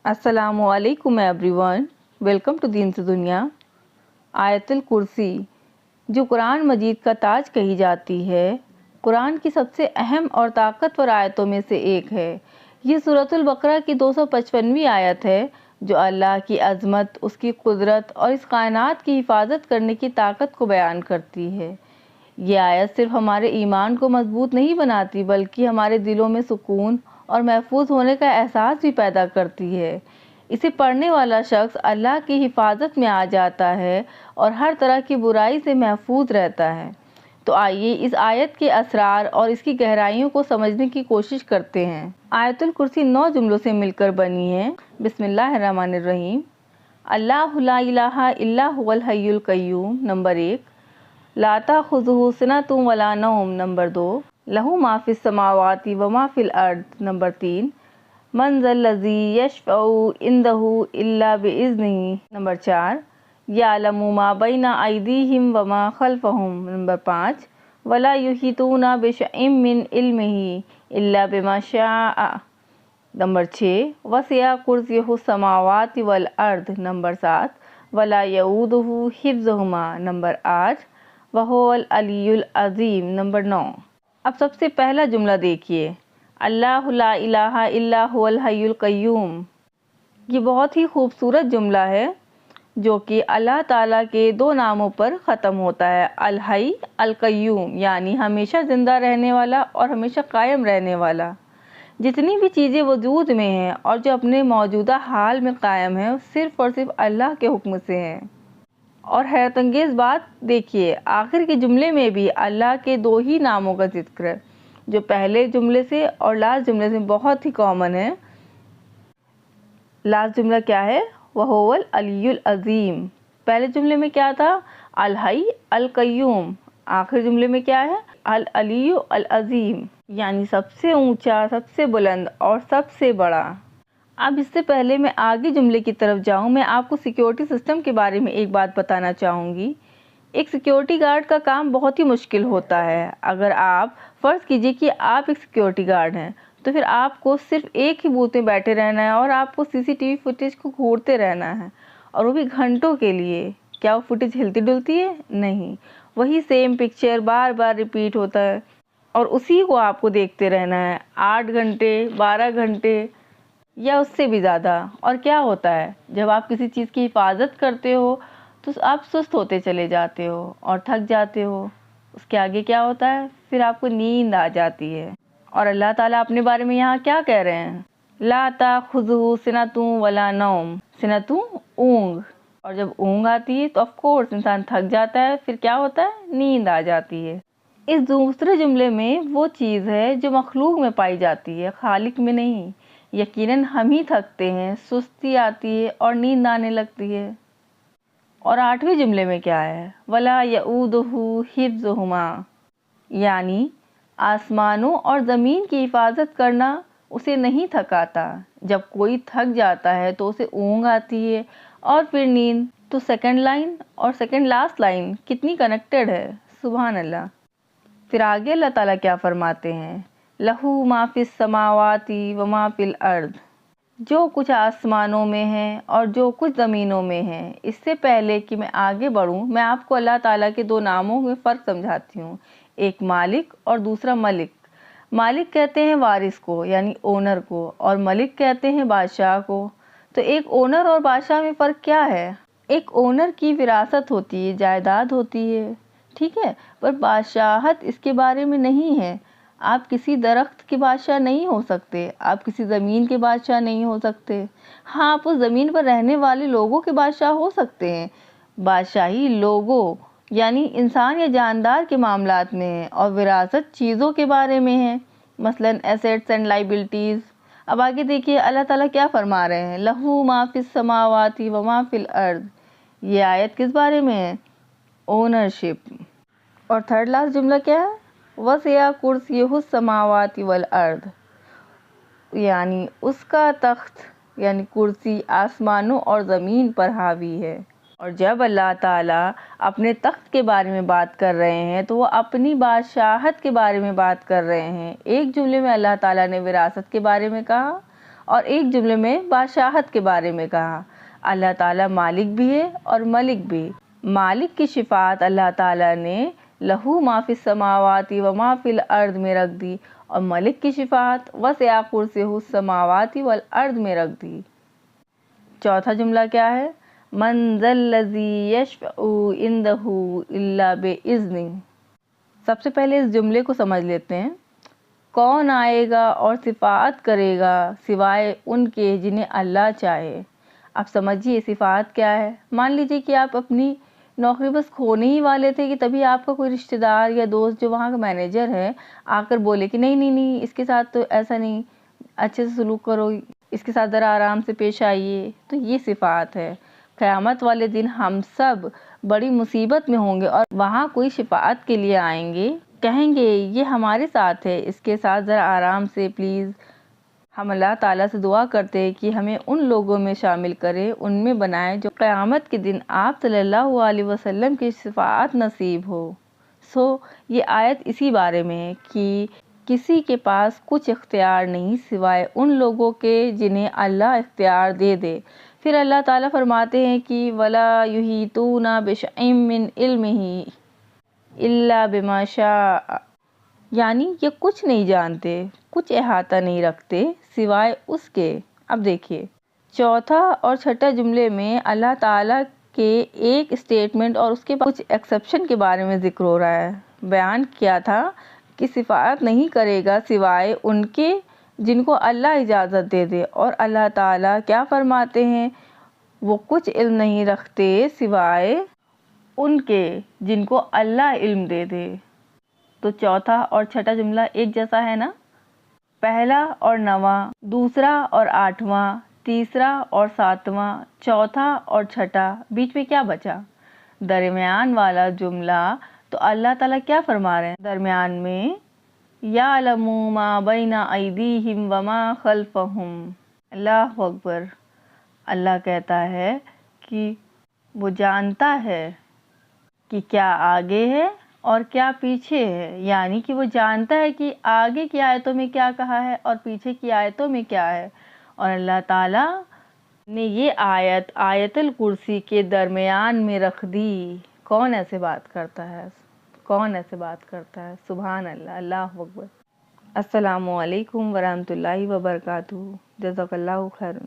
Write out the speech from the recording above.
السلام علیکم every one, welcome to دین سے دنیا۔ آیت الکرسی جو قرآن مجید کا تاج کہی جاتی ہے، قرآن کی سب سے اہم اور طاقتور آیتوں میں سے ایک ہے۔ یہ سورۃ البقرہ کی 255ویں آیت ہے جو اللہ کی عظمت، اس کی قدرت اور اس کائنات کی حفاظت کرنے کی طاقت کو بیان کرتی ہے۔ یہ آیت صرف ہمارے ایمان کو مضبوط نہیں بناتی بلکہ ہمارے دلوں میں سکون اور محفوظ ہونے کا احساس بھی پیدا کرتی ہے۔ اسے پڑھنے والا شخص اللہ کی حفاظت میں آ جاتا ہے اور ہر طرح کی برائی سے محفوظ رہتا ہے۔ تو آئیے اس آیت کے اسرار اور اس کی گہرائیوں کو سمجھنے کی کوشش کرتے ہیں۔ آیت الکرسی 9 جملوں سے مل کر بنی ہے۔ بسم اللہ الرحمن الرحیم۔ اللہ لا الہ الا هو الحی القیوم نمبر 1، لا تأخذہ سنۃ ولا نوم نمبر 2، لہ ما فی السماوات و ما فی الارض نمبر 3، من ذا الذی یشفع عندہ الا بإذنہ نمبر 4، یعلم ما بین ایدیہم وما خلفہم نمبر 5، ولا یحیطون بشیء من علمہ الا بما شاء نمبر 6، وسع کرسیہ السماوات والارض نمبر 7، ولا یؤودہ حفظہما نمبر 8، وہو العلی العظیم نمبر 9۔ اب سب سے پہلا جملہ دیکھیے، اللہ لا الہ الا هو الحی القیوم۔ یہ بہت ہی خوبصورت جملہ ہے جو کہ اللہ تعالیٰ کے 2 ناموں پر ختم ہوتا ہے، الحی القیوم، یعنی ہمیشہ زندہ رہنے والا اور ہمیشہ قائم رہنے والا۔ جتنی بھی چیزیں وجود میں ہیں اور جو اپنے موجودہ حال میں قائم ہیں، صرف اور صرف اللہ کے حکم سے ہیں۔ اور حیرت انگیز بات دیکھیے، آخر کے جملے میں بھی اللہ کے 2 ہی ناموں کا ذکر ہے جو پہلے جملے سے اور لاسٹ جملے سے بہت ہی کامن ہے۔ لاسٹ جملہ کیا ہے؟ وہو العلی العظیم۔ پہلے جملے میں کیا تھا؟ الحی القیوم۔ آخر جملے میں کیا ہے؟ العلی العظیم، یعنی سب سے اونچا، سب سے بلند اور سب سے بڑا۔ اب اس سے پہلے میں آگے جملے کی طرف جاؤں، میں آپ کو سیکیورٹی سسٹم کے بارے میں ایک بات بتانا چاہوں گی۔ ایک سیکیورٹی گارڈ کا کام بہت ہی مشکل ہوتا ہے۔ اگر آپ فرض کیجئے کہ آپ ایک سیکیورٹی گارڈ ہیں تو پھر آپ کو صرف ایک ہی بوتھ میں بیٹھے رہنا ہے اور آپ کو CCTV فوٹیج کو گھورتے رہنا ہے، اور وہ بھی گھنٹوں کے لیے۔ کیا وہ فوٹیج ہلتی ڈلتی ہے؟ نہیں، وہی سیم پکچر بار بار ریپیٹ ہوتا ہے اور اسی کو آپ کو دیکھتے رہنا ہے 8 گھنٹے، 12 گھنٹے یا اس سے بھی زیادہ۔ اور کیا ہوتا ہے جب آپ کسی چیز کی حفاظت کرتے ہو تو آپ سست ہوتے چلے جاتے ہو اور تھک جاتے ہو۔ اس کے آگے کیا ہوتا ہے؟ پھر آپ کو نیند آ جاتی ہے۔ اور اللہ تعالیٰ اپنے بارے میں یہاں کیا کہہ رہے ہیں؟ لا تأخذہ سنۃ ولا نوم۔ سنۃ اونگ، اور جب اونگ آتی ہے تو آف کورس انسان تھک جاتا ہے، پھر کیا ہوتا ہے؟ نیند آ جاتی ہے۔ اس دوسرے جملے میں وہ چیز ہے جو مخلوق میں پائی جاتی ہے، خالق میں نہیں۔ یقیناً ہم ہی تھکتے ہیں، سستی آتی ہے اور نیند آنے لگتی ہے۔ اور 8ویں جملے میں کیا ہے؟ ولا یؤودہ حفظہما، یعنی آسمانوں اور زمین کی حفاظت کرنا اسے نہیں تھکاتا۔ جب کوئی تھک جاتا ہے تو اسے اونگ آتی ہے اور پھر نیند۔ تو سیکنڈ لائن اور سیکنڈ لاسٹ لائن کتنی کنیکٹڈ ہے، سبحان اللہ۔ پھر آگے اللہ تعالیٰ کیا فرماتے ہیں؟ لہ ما فی السماوات و ما فی الارض۔ جو کچھ آسمانوں میں ہے اور جو کچھ زمینوں میں ہے۔ اس سے پہلے کہ میں آگے بڑھوں، میں آپ کو اللہ تعالیٰ کے 2 ناموں میں فرق سمجھاتی ہوں، ایک مالک اور دوسرا ملک۔ مالک کہتے ہیں وارث کو، یعنی اونر کو، اور ملک کہتے ہیں بادشاہ کو۔ تو ایک اونر اور بادشاہ میں فرق کیا ہے؟ ایک اونر کی وراثت ہوتی ہے، جائیداد ہوتی ہے، ٹھیک ہے، پر بادشاہت اس کے بارے میں نہیں ہے۔ آپ کسی درخت کے بادشاہ نہیں ہو سکتے، آپ کسی زمین کے بادشاہ نہیں ہو سکتے۔ ہاں، آپ اس زمین پر رہنے والے لوگوں کے بادشاہ ہو سکتے ہیں۔ بادشاہی لوگوں یعنی انسان یا جاندار کے معاملات میں ہے، اور وراثت چیزوں کے بارے میں ہے، مثلاً ایسیٹس اینڈ لائبلٹیز۔ اب آگے دیکھیے اللہ تعالیٰ کیا فرما رہے ہیں؟ لہ ما فی السماوات و ما فی الارض۔ یہ آیت کس بارے میں ہے؟ اونرشپ۔ اور تھرڈ لاسٹ جملہ کیا ہے؟ وسع کرسیہ السماوات والارض، یعنی اس کا تخت یعنی کرسی آسمانوں اور زمین پر حاوی ہے۔ اور جب اللہ تعالیٰ اپنے تخت کے بارے میں بات کر رہے ہیں تو وہ اپنی بادشاہت کے بارے میں بات کر رہے ہیں۔ ایک جملے میں اللہ تعالیٰ نے وراثت کے بارے میں کہا اور ایک جملے میں بادشاہت کے بارے میں کہا۔ اللہ تعالیٰ مالک بھی ہے اور ملک بھی۔ مالک کی صفات اللہ تعالیٰ نے لہو ما فی السماوات و ما فی الارض میں رکھ دی، اور ملک کی صفات وسع کرسیہ السماوات والارض میں رکھ دی۔ چوتھا جملہ کیا ہے؟ من ذا الذی یشفع عندہ الا باذنہ۔ سب سے پہلے اس جملے کو سمجھ لیتے ہیں۔ کون آئے گا اور شفاعت کرے گا سوائے ان کے جنہیں اللہ چاہے۔ اب سمجھیے صفات کیا ہے۔ مان لیجیے کہ آپ اپنی نوکری بس کھونے ہی والے تھے کہ تبھی آپ کا کوئی رشتہ دار یا دوست جو وہاں کا مینیجر ہے آ کر بولے کہ نہیں نہیں نہیں، اس کے ساتھ تو ایسا نہیں، اچھے سے سلوک کرو، اس کے ساتھ ذرا آرام سے پیش آئیے، تو یہ صفات ہے۔ قیامت والے دن ہم سب بڑی مصیبت میں ہوں گے اور وہاں کوئی شفاعت کے لیے آئیں گے، کہیں گے یہ ہمارے ساتھ ہے، اس کے ساتھ ذرا آرام سے پلیز۔ ہم اللہ تعالیٰ سے دعا کرتے ہیں کہ ہمیں ان لوگوں میں شامل کرے، ان میں بنائے جو قیامت کے دن آپ صلی اللہ علیہ وسلم کی شفاعت نصیب ہو۔ یہ آیت اسی بارے میں ہے کہ کسی کے پاس کچھ اختیار نہیں سوائے ان لوگوں کے جنہیں اللہ اختیار دے دے۔ پھر اللہ تعالیٰ فرماتے ہیں کہ وَلَا يُحِيطُونَ بِشَيْءٍ مِّنْ عِلْمِهِ إِلَّا بِمَا شَاءَ، یعنی یہ کچھ نہیں جانتے، کچھ احاطہ نہیں رکھتے سوائے اس کے۔ اب دیکھیے چوتھا اور چھٹا جملے میں اللہ تعالیٰ کے ایک اسٹیٹمنٹ اور اس کے بعد کچھ ایکسیپشن کے بارے میں ذکر ہو رہا ہے۔ بیان کیا تھا کہ شفاعت نہیں کرے گا سوائے ان کے جن کو اللہ اجازت دے دے، اور اللہ تعالیٰ کیا فرماتے ہیں؟ وہ کچھ علم نہیں رکھتے سوائے ان کے جن کو اللہ علم دے دے۔ تو چوتھا اور چھٹا جملہ ایک جیسا ہے نا؟ پہلا اور نواں، دوسرا اور آٹھواں، تیسرا اور ساتواں، چوتھا اور چھٹا، بیچ میں کیا بچا؟ درمیان والا جملہ تو اللہ تعالیٰ کیا فرما رہے ہیں درمیان میں؟ یعلم ما بین ایدیہم وما خلفہم۔ اللہ اکبر۔ اللہ کہتا ہے کہ وہ جانتا ہے کہ کیا آگے ہے اور کیا پیچھے ہے، یعنی کہ وہ جانتا ہے کہ آگے کی آیتوں میں کیا کہا ہے اور پیچھے کی آیتوں میں کیا ہے۔ اور اللہ تعالیٰ نے یہ آیت آیت الکرسی کے درمیان میں رکھ دی۔ کون ایسے بات کرتا ہے؟ کون ایسے بات کرتا ہے؟ سبحان اللہ، اللہ اکبر۔ السلام علیکم ورحمۃ اللہ وبرکاتہ۔ جزاک اللہ خیرا۔